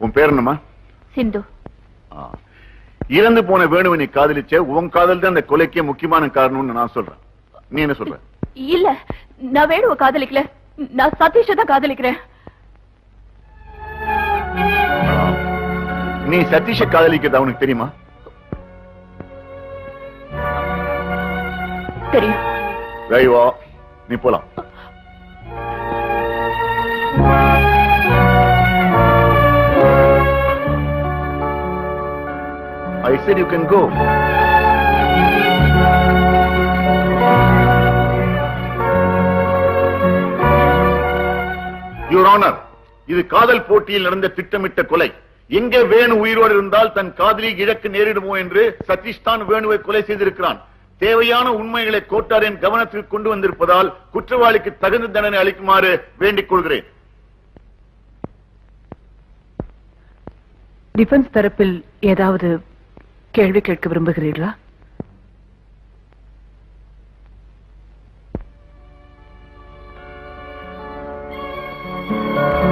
உன் பேர் என்னம்மா? சிந்து. இறந்து போன வேணுவை நீ காதலிச்ச, உன் காதல் தான் அந்த கொலைக்கே முக்கியமான காரணம்னு நான் சொல்றேன். நீ என்ன சொல்ற? இல்ல, நான் வேணுவை காதலிக்கல, நான் சதீஷ தான் காதலிக்கிறேன். நீ சதீஷ காதலிக்கிறது அவனுக்கு தெரியுமா? தெரியும். ரைவா, நீ போலாம். I said you can go. Your Honor, இது காதல் போட்டியில் நடந்த திட்டமிட்ட கொலை. எங்கே வேணு உயிரோடு இருந்தால் தன் காதலி இழக்கு நேரிடுமோ என்று சதீஷ் தான் வேணுவை கொலை செய்திருக்கிறான். தேவையான உண்மைகளை கோட்டாரின் கவனத்திற்கு கொண்டு வந்திருப்பதால் குற்றவாளிக்கு தகுந்த தண்டனை அளிக்குமாறு வேண்டிக் கொள்கிறேன். டிஃபென்ஸ் தரப்பில் ஏதாவது கேள்வி கேட்க விரும்புகிறீர்களா?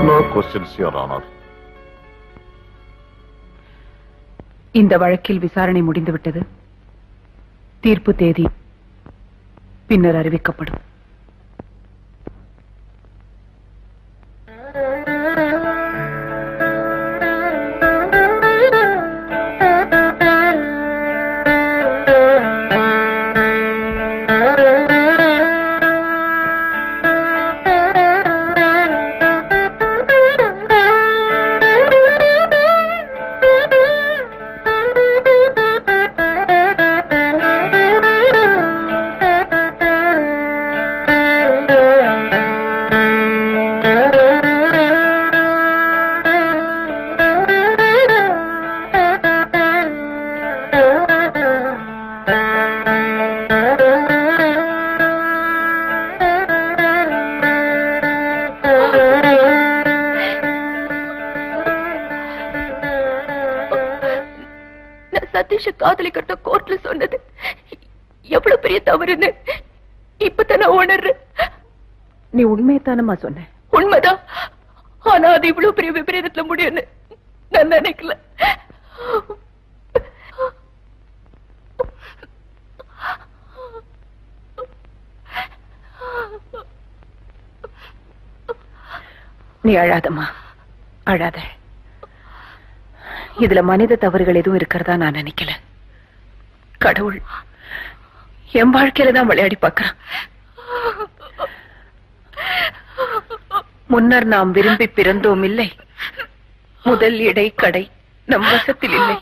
No questions, Your Honor. இந்த வழக்கில் விசாரணை முடிந்துவிட்டது. தீர்ப்பு தேதி பின்னர் அறிவிக்கப்படும். சதீஷ காதலிக்கிட்ட கோர்ட்ல சொன்னது எவ்வளவு பெரிய தவறுன்னு இப்பதான உணர்றேன். நீ உண்மையத்தானமா சொன்ன? உண்மைதான். ஆனா அது இவ்வளவு பெரிய விபரீதத்துல முடியும்னு நான் நினைக்கல. நீ அழாதம்மா, அழாத. இதுல மனித தவறுகள் எதுவும் இருக்கிறதா நான் நினைக்கல. கடவுள் என் வாழ்க்கையில தான் விளையாடி பார்க்கிறான். முன்னர் நாம் விரும்பி பிறந்தோம் இல்லை, முதல் இடை கடை நம் வசத்தில் இல்லை.